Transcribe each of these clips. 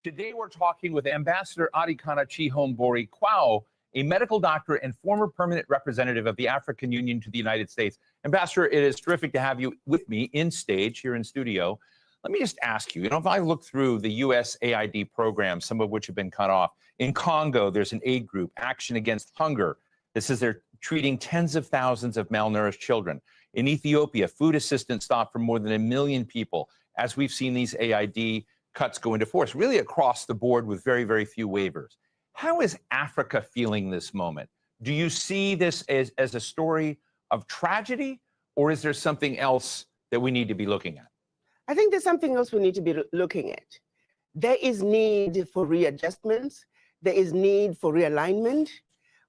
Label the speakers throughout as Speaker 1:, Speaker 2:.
Speaker 1: Today, we're talking with Ambassador Adikana Chihombori-Quao, a medical doctor and former permanent representative of the African Union to the United States. Ambassador, it is terrific to have you with me in stage here in studio. Let me just ask you, if I look through the USAID programs, some of which have been cut off, in Congo, there's an aid group, Action Against Hunger. This is they're treating tens of thousands of malnourished children. In Ethiopia, food assistance stopped for more than 1 million people, as we've seen these AID cuts go into force, really across the board with very, very few waivers. How is Africa feeling this moment? Do you see this as a story of tragedy, or is there something else that we need to be looking at?
Speaker 2: I think there's something else we need to be looking at. There is need for readjustments. There is need for realignment.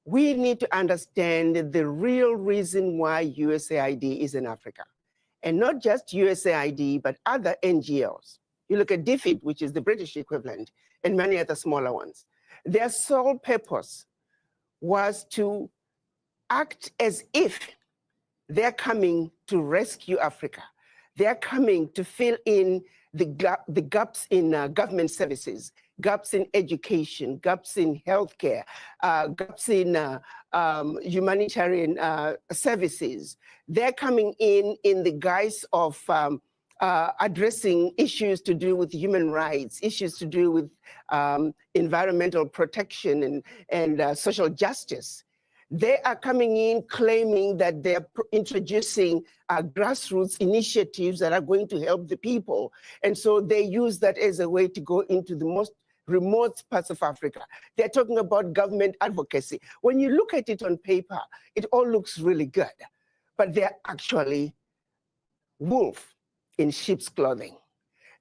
Speaker 2: We need to understand the real reason why USAID is in Africa. And not just USAID, but other NGOs. You look at DFID, which is the British equivalent, and many other smaller ones. Their sole purpose was to act as if they're coming to rescue Africa. They're coming to fill in the gaps in government services, gaps in education, gaps in healthcare, gaps in humanitarian services. They're coming in the guise of addressing issues to do with human rights, issues to do with environmental protection and social justice. They are coming in claiming that they're introducing grassroots initiatives that are going to help the people. And so they use that as a way to go into the most remote parts of Africa. They're talking about government advocacy. When you look at it on paper, it all looks really good, but they're actually wolf in sheep's clothing.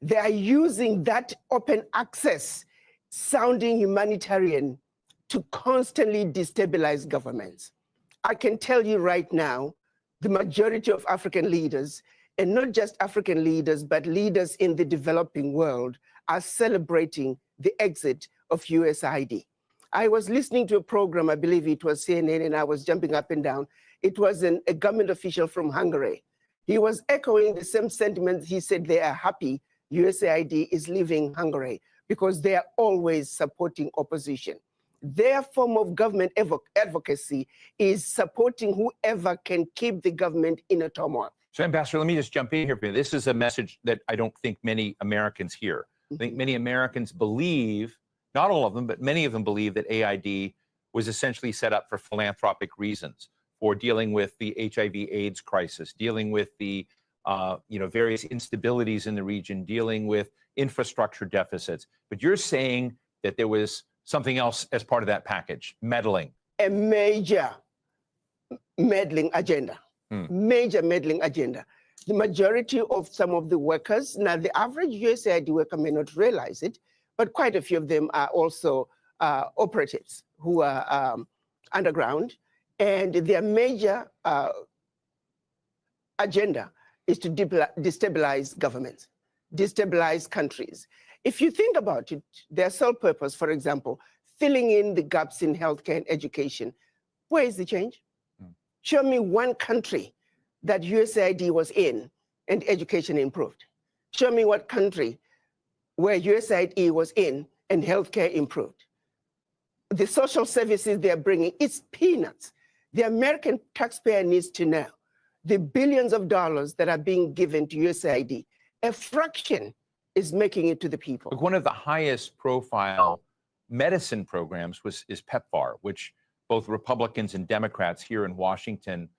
Speaker 2: They are using that open access sounding humanitarian to constantly destabilize governments. I can tell you right now, the majority of African leaders, and not just African leaders, but leaders in the developing world, are celebrating the exit of USAID. I was listening to a program, I believe it was CNN, and I was jumping up and down. It was a government official from Hungary. He was echoing the same sentiments. He said they are happy USAID is leaving Hungary because they are always supporting opposition. Their form of government advocacy is supporting whoever can keep the government in a turmoil.
Speaker 1: So, Ambassador, let me just jump in here for you. This is a message that I don't think many Americans hear. I think many Americans believe, not all of them, but many of them believe that AID was essentially set up for philanthropic reasons, for dealing with the HIV/AIDS crisis, dealing with the various instabilities in the region, dealing with infrastructure deficits. But you're saying that there was something else as part of that package, meddling.
Speaker 2: A major meddling agenda, major meddling agenda. The majority of some of the workers, now the average USAID worker may not realize it, but quite a few of them are also operatives who are underground. And their major agenda is to destabilize governments, destabilize countries. If you think about it, their sole purpose, for example, filling in the gaps in healthcare and education, where is the change? Show me one country that USAID was in and education improved. Show me what country where USAID was in and healthcare improved. The social services they're bringing, it's peanuts. The American taxpayer needs to know the billions of dollars that are being given to USAID, a fraction is making it to the people.
Speaker 1: Look, one of the highest profile medicine programs is PEPFAR, which both Republicans and Democrats here in Washington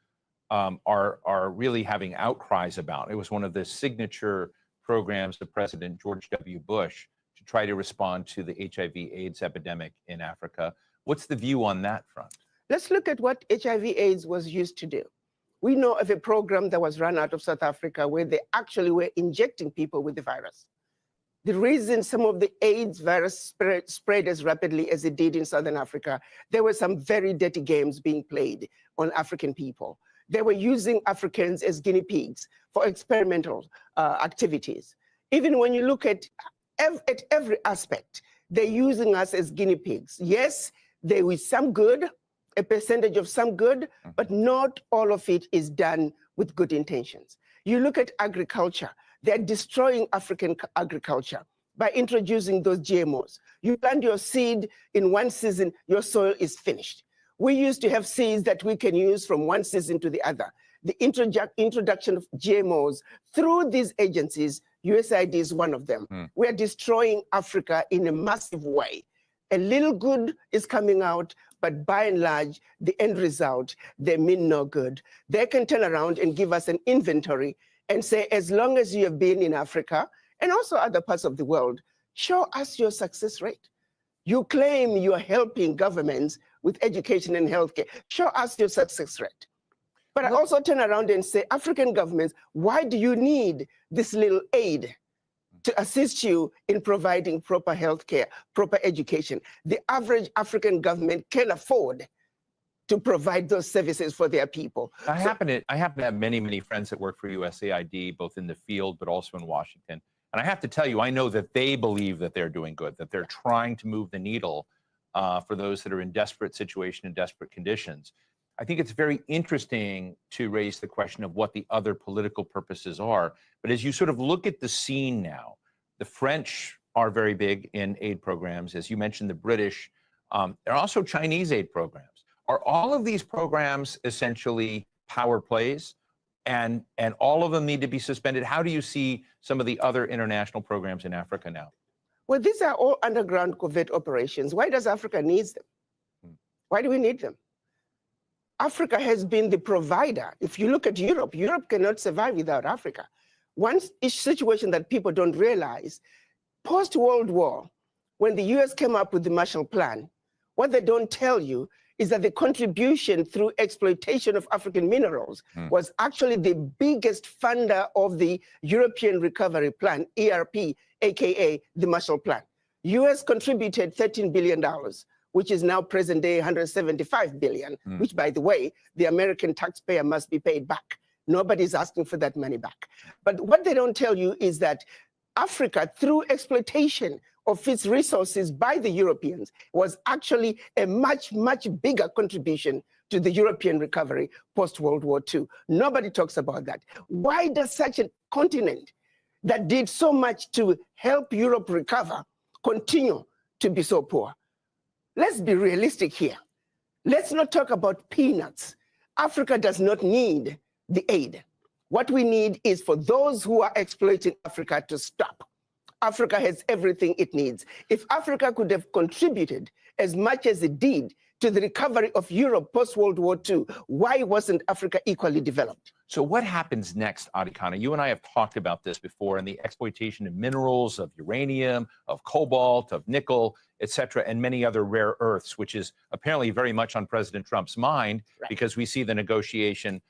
Speaker 1: are really having outcries about. It was one of the signature programs of President George W. Bush to try to respond to the HIV/AIDS epidemic in Africa. What's the view on that front?
Speaker 2: Let's look at what HIV/AIDS was used to do. We know of a program that was run out of South Africa where they actually were injecting people with the virus. The reason some of the AIDS virus spread as rapidly as it did in Southern Africa, there were some very dirty games being played on African people. They were using Africans as guinea pigs for experimental activities. Even when you look at every aspect, they're using us as guinea pigs. Yes, there is some good, a percentage of some good, but not all of it is done with good intentions. You look at agriculture, they're destroying African agriculture. by introducing those GMOs. You plant your seed in one season, your soil is finished. We used to have seeds that we can use from one season to the other. The introduction of GMOs through these agencies, USAID is one of them. We are destroying Africa in a massive way. A little good is coming out, but by and large, the end result, they mean no good. They can turn around and give us an inventory and say, as long as you have been in Africa and also other parts of the world, show us your success rate. You claim you are helping governments with education and healthcare. Show us your success rate. But I also turn around and say, African governments, why do you need this little aid to assist you in providing proper healthcare, proper education? The average African government can afford to provide those services for their people.
Speaker 1: I happen to have many friends that work for USAID, both in the field, but also in Washington. And I have to tell you, I know that they believe that they're doing good, that they're trying to move the needle for those that are in desperate situation and desperate conditions. I think it's very interesting to raise the question of what the other political purposes are. But as you sort of look at the scene now, the French are very big in aid programs. As you mentioned, the British, there are also Chinese aid programs. Are all of these programs essentially power plays and all of them need to be suspended? How do you see some of the other international programs in Africa now?
Speaker 2: Well, these are all underground covert operations. Why does Africa need them? Why do we need them? Africa has been the provider. If you look at Europe, Europe cannot survive without Africa. One situation that people don't realize, post-World War, when the US came up with the Marshall Plan, what they don't tell you is that the contribution through exploitation of African minerals was actually the biggest funder of the European Recovery Plan, ERP, AKA the Marshall Plan. US contributed $13 billion. Which is now present day 175 billion, which, by the way, the American taxpayer must be paid back. Nobody's asking for that money back. But what they don't tell you is that Africa, through exploitation of its resources by the Europeans, was actually a much bigger contribution to the European recovery post-World War II. Nobody talks about that. Why does such a continent that did so much to help Europe recover continue to be so poor? Let's be realistic here. Let's not talk about peanuts. Africa does not need the aid. What we need is for those who are exploiting Africa to stop. Africa has everything it needs. If Africa could have contributed as much as it did to the recovery of Europe post-World War II, why wasn't Africa equally developed?
Speaker 1: So what happens next, Adikana? You and I have talked about this before, and the exploitation of minerals, of uranium, of cobalt, of nickel, et cetera, and many other rare earths, which is apparently very much on President Trump's mind, because we see the negotiation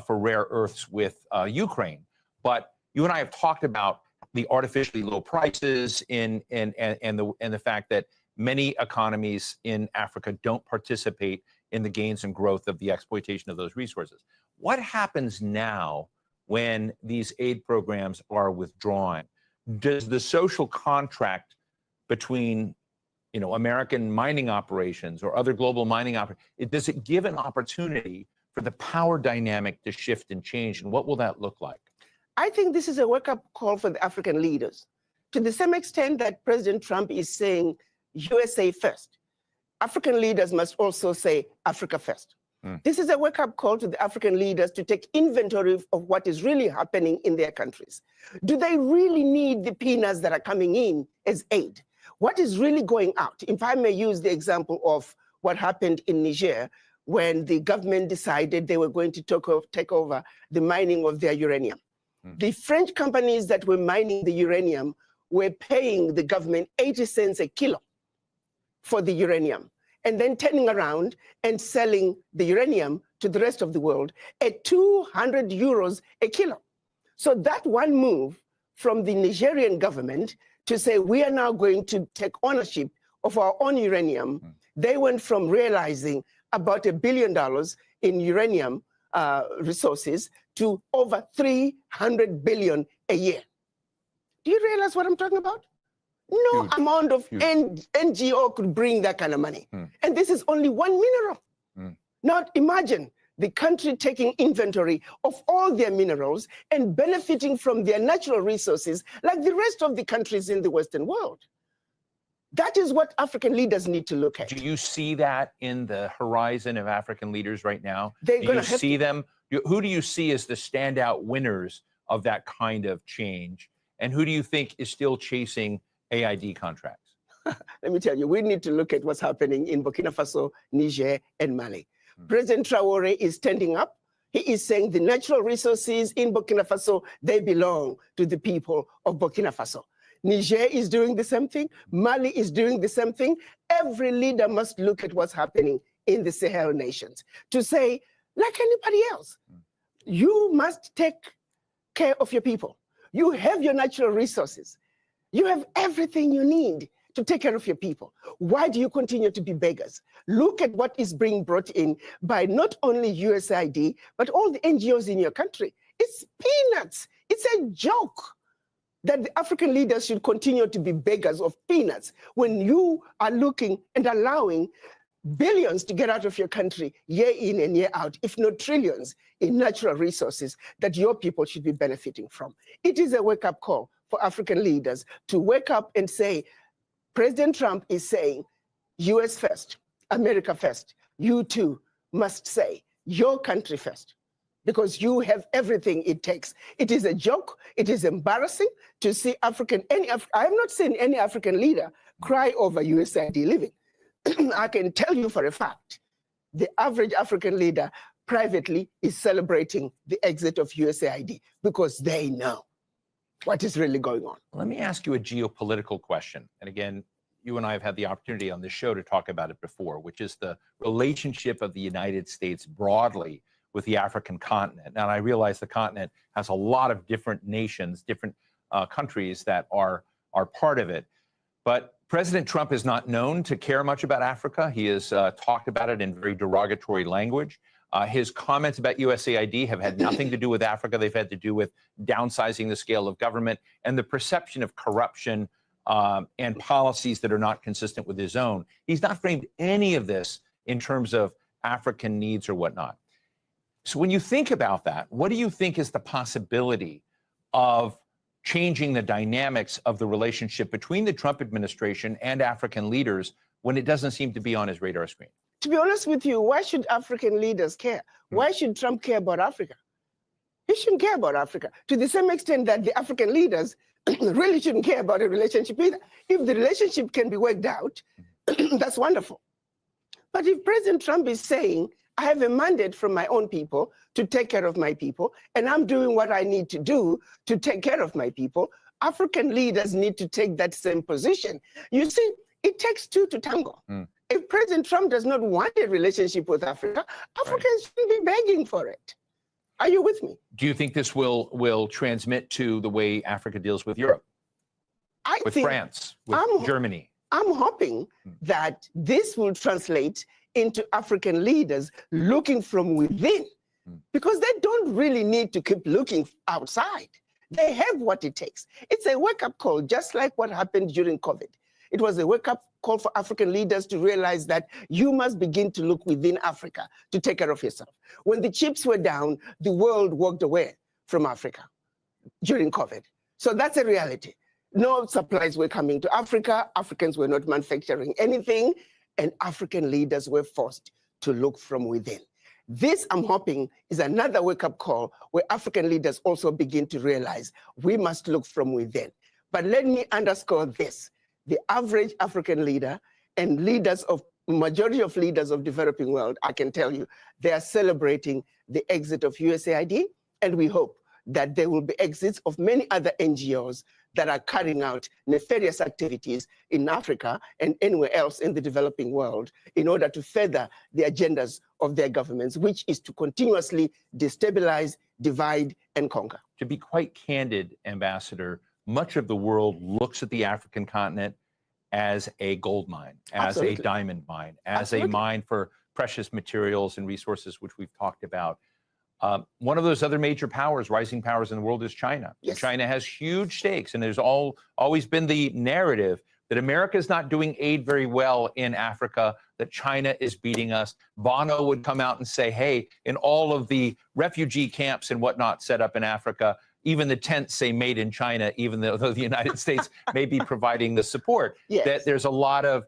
Speaker 1: for rare earths with Ukraine. But you and I have talked about the artificially low prices and the fact that many economies in Africa don't participate in the gains and growth of the exploitation of those resources. What happens now when these aid programs are withdrawn? Does the social contract between, you know, American mining operations or other global mining operations, does it give an opportunity for the power dynamic to shift and change? And what will that look like?
Speaker 2: I think this is a wake-up call for the African leaders. To the same extent that President Trump is saying USA first, African leaders must also say Africa first. This is a wake-up call to the African leaders to take inventory of what is really happening in their countries. Do they really need the peanuts that are coming in as aid? What is really going out? If I may use the example of what happened in Niger, when the government decided they were going to take over the mining of their uranium. The French companies that were mining the uranium were paying the government 80 cents a kilo for the uranium, and then turning around and selling the uranium to the rest of the world at 200 euros a kilo. So that one move from the Nigerian government to say, we are now going to take ownership of our own uranium, they went from realizing about $1 billion in uranium resources to over 300 billion a year. Do you realize what I'm talking about? No amount of NGO could bring that kind of money. And this is only one mineral. Now imagine the country taking inventory of all their minerals and benefiting from their natural resources like the rest of the countries in the Western world. That is what African leaders need to look at.
Speaker 1: Do you see that in the horizon of African leaders right now?
Speaker 2: They're
Speaker 1: Do
Speaker 2: gonna
Speaker 1: you
Speaker 2: have
Speaker 1: see
Speaker 2: to.
Speaker 1: them? Who do you see as the standout winners of that kind of change? And who do you think is still chasing AID contracts?
Speaker 2: Let me tell you, we need to look at what's happening in Burkina Faso, Niger, and Mali. President Traore is standing up. He is saying the natural resources in Burkina Faso, they belong to the people of Burkina Faso. Niger is doing the same thing. Mali is doing the same thing. Every leader must look at what's happening in the Sahel nations to say, like anybody else, you must take care of your people. You have your natural resources. You have everything you need to take care of your people. Why do you continue to be beggars? Look at what is being brought in by not only USAID, but all the NGOs in your country. It's peanuts. It's a joke that the African leaders should continue to be beggars of peanuts when you are looking and allowing billions to get out of your country year in and year out, if not trillions, in natural resources that your people should be benefiting from. It is a wake-up call for African leaders to wake up and say, President Trump is saying, US first, America first. You too must say, your country first, because you have everything it takes. It is a joke. It is embarrassing to see I have not seen any African leader cry over USAID living. I can tell you for a fact, the average African leader privately is celebrating the exit of USAID because they know what is really going on.
Speaker 1: Let me ask you a geopolitical question. And again, you and I have had the opportunity on this show to talk about it before, which is the relationship of the United States broadly with the African continent. Now, I realize the continent has a lot of different nations, different countries that are part of it. But President Trump is not known to care much about Africa. He has talked about it in very derogatory language. His comments about USAID have had nothing to do with Africa. They've had to do with downsizing the scale of government and the perception of corruption and policies that are not consistent with his own. He's not framed any of this in terms of African needs or whatnot. So when you think about that, what do you think is the possibility of changing the dynamics of the relationship between the Trump administration and African leaders when it doesn't seem to be on his radar screen?
Speaker 2: To be honest with you, why should African leaders care? Why should Trump care about Africa? He shouldn't care about Africa to the same extent that the African leaders really shouldn't care about a relationship either. If the relationship can be worked out, that's wonderful. But if President Trump is saying, I have a mandate from my own people to take care of my people, and I'm doing what I need to do to take care of my people, African leaders need to take that same position. You see, it takes two to tango. If President Trump does not want a relationship with Africa, Africans shouldn't be begging for it. Are you with me?
Speaker 1: Do you think this will transmit to the way Africa deals with Europe, with France, with Germany?
Speaker 2: I'm hoping that this will translate into African leaders looking from within, because they don't really need to keep looking outside. They have what it takes. It's a wake-up call, just like what happened during COVID. It was a wake-up call for African leaders to realize that you must begin to look within Africa to take care of yourself. When the chips were down, the world walked away from Africa during COVID. So that's a reality. No supplies were coming to Africa. Africans were not manufacturing anything, and African leaders were forced to look from within. This, I'm hoping, is another wake-up call where African leaders also begin to realize we must look from within. But let me underscore this. The average African leader and majority of leaders of developing world, I can tell you, they are celebrating the exit of USAID, and we hope that there will be exits of many other NGOs that are carrying out nefarious activities in Africa and anywhere else in the developing world in order to further the agendas of their governments, which is to continuously destabilize, divide, and conquer.
Speaker 1: To be quite candid, Ambassador, much of the world looks at the African continent as a gold mine, as a diamond mine, as a mine for precious materials and resources, which we've talked about. One of those other major powers, rising powers in the world, is China.
Speaker 2: Yes.
Speaker 1: China has huge stakes, and there's always been the narrative that America is not doing aid very well in Africa. that China is beating us. Bono would come out and say, hey, in all of the refugee camps and whatnot set up in Africa, even the tents say made in China, even though the United States may be providing the support.
Speaker 2: Yes.
Speaker 1: That there's a lot of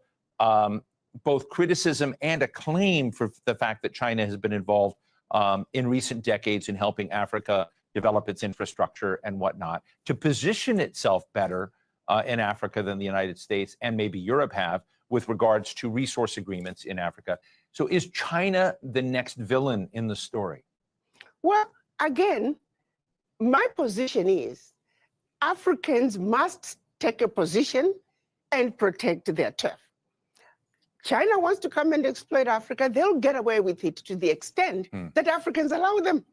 Speaker 1: both criticism and acclaim for the fact that China has been involved in recent decades in helping Africa develop its infrastructure and whatnot, to position itself better in Africa than the United States and maybe Europe have with regards to resource agreements in Africa. So is China the next villain in the story?
Speaker 2: Well, again, my position is Africans must take a position and protect their turf. China wants to come and exploit Africa. They'll get away with it to the extent that Africans allow them.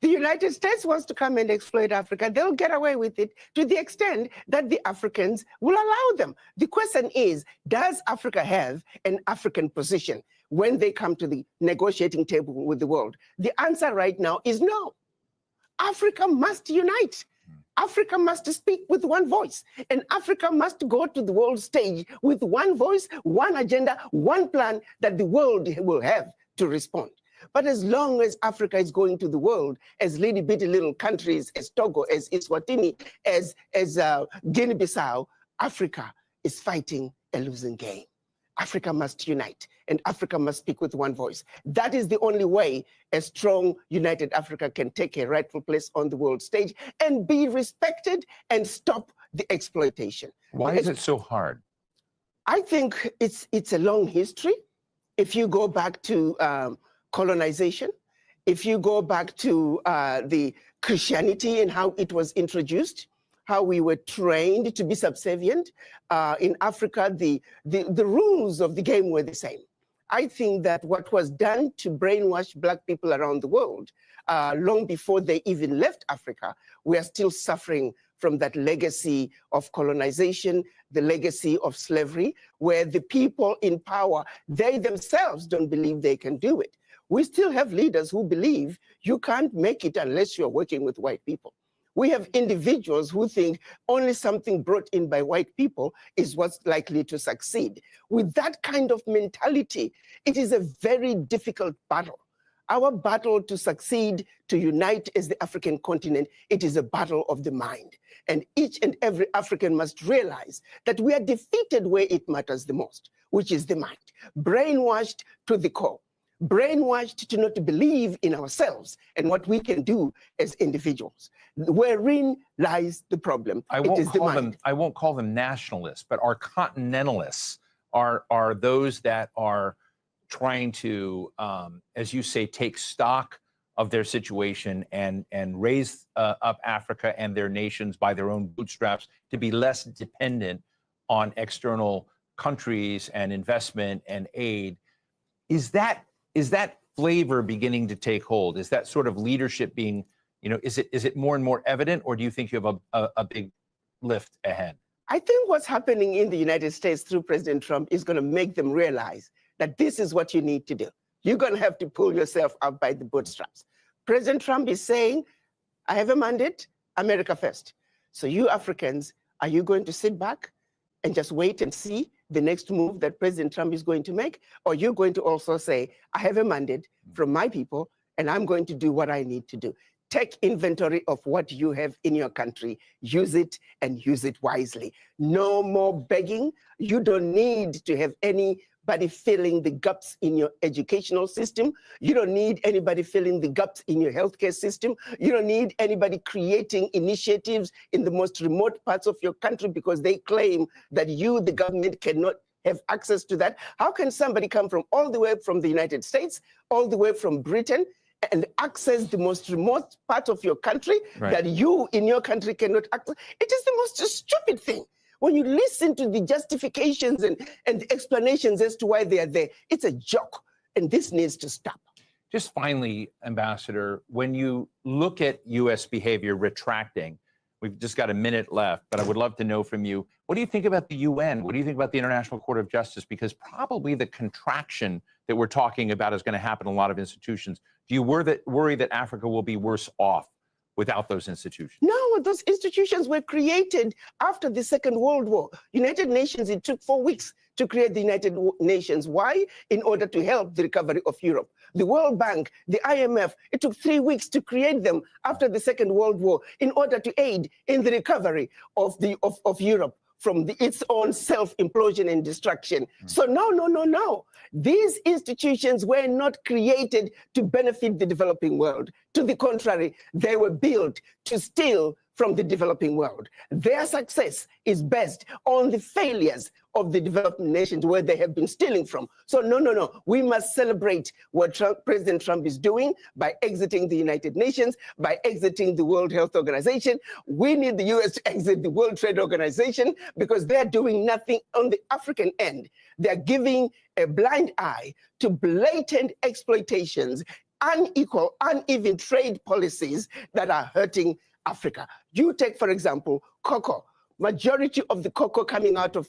Speaker 2: The United States wants to come and exploit Africa. They'll get away with it to the extent that the Africans will allow them. The question is, does Africa have an African position when they come to the negotiating table with the world? The answer right now is no. Africa must unite. Africa must speak with one voice, and Africa must go to the world stage with one voice, one agenda, one plan that the world will have to respond. But as long as Africa is going to the world as little bitty little countries, as Togo, as Eswatini, as Guinea-Bissau, Africa is fighting a losing game. Africa must unite, and Africa must speak with one voice. That is the only way a strong, united Africa can take a rightful place on the world stage and be respected and stop the exploitation.
Speaker 1: Why is it so hard?
Speaker 2: I think it's a long history. If you go back to colonization, if you go back to the Christianity and how it was introduced, how we were trained to be subservient. In Africa, the rules of the game were the same. I think that what was done to brainwash Black people around the world, long before they even left Africa, we are still suffering from that legacy of colonization, the legacy of slavery, where the people in power, they themselves don't believe they can do it. We still have leaders who believe you can't make it unless you're working with white people. We have individuals who think only something brought in by white people is what's likely to succeed. With that kind of mentality, it is a very difficult battle. Our battle to succeed, to unite as the African continent, it is a battle of the mind. And each and every African must realize that we are defeated where it matters the most, which is the mind. Brainwashed to the core. Brainwashed to not believe in ourselves and what we can do as individuals. Wherein lies the problem.
Speaker 1: I won't call them nationalists, but our continentalists are those that are trying to, as you say, take stock of their situation and raise up Africa and their nations by their own bootstraps to be less dependent on external countries and investment and aid. Is that flavor beginning to take hold? Is that sort of leadership being, is it more and more evident, or do you think you have a big lift ahead?
Speaker 2: I think what's happening in the United States through President Trump is going to make them realize that this is what you need to do. You're going to have to pull yourself up by the bootstraps. President Trump is saying, I have a mandate, America first. So you Africans, are you going to sit back and just wait and see the next move that President Trump is going to make? Or you're going to also say, I have a mandate from my people, and I'm going to do what I need to do. Take inventory of what you have in your country. Use it and use it wisely. No more begging. You don't need to have anybody filling the gaps in your educational system. You don't need anybody filling the gaps in your healthcare system. You don't need anybody creating initiatives in the most remote parts of your country because they claim that you, the government, cannot have access to that. How can somebody come from all the way from the United States, all the way from Britain, and access the most remote part of your country that you in your country cannot access? It is the most stupid thing. When you listen to the justifications and the explanations as to why they are there, it's a joke, and this needs to stop.
Speaker 1: Just finally, Ambassador, when you look at U.S. behavior retracting, we've just got a minute left, but I would love to know from you, what do you think about the UN? What do you think about the International Court of Justice? Because probably the contraction that we're talking about is going to happen in a lot of institutions. Do you worry that Africa will be worse off without those institutions.
Speaker 2: No, those institutions were created after the Second World War. United Nations, it took 4 weeks to create the United Nations. Why? In order to help the recovery of Europe. The World Bank, the IMF, it took 3 weeks to create them after the Second World War in order to aid in the recovery of Europe from its own self-implosion and destruction. So no. These institutions were not created to benefit the developing world. To the contrary, they were built to steal from the developing world. Their success is based on the failures of the developing nations where they have been stealing from. So no. We must celebrate what President Trump is doing by exiting the United Nations, by exiting the World Health Organization. We need the US to exit the World Trade Organization because they're doing nothing on the African end. They're giving a blind eye to blatant exploitations, unequal, uneven trade policies that are hurting Africa. You take, for example, cocoa. Majority of the cocoa coming out of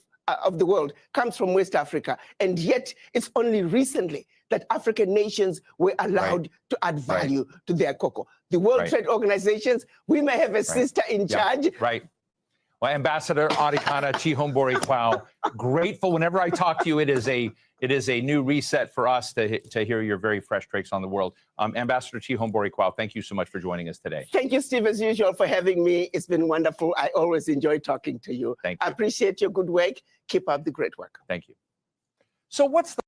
Speaker 2: the world comes from West Africa, and yet it's only recently that African nations were allowed to add value to their cocoa. The World Trade Organizations, we may have a sister in charge.
Speaker 1: Well, Ambassador Adikana Chihombori-Quao, grateful whenever I talk to you. It is a new reset for us to hear your very fresh takes on the world. Ambassador Chihombori-Quao, thank you so much for joining us today.
Speaker 2: Thank you, Steve, as usual, for having me. It's been wonderful. I always enjoy talking to you.
Speaker 1: Thank you.
Speaker 2: I appreciate your good work. Keep up the great work.
Speaker 1: Thank you. So what's the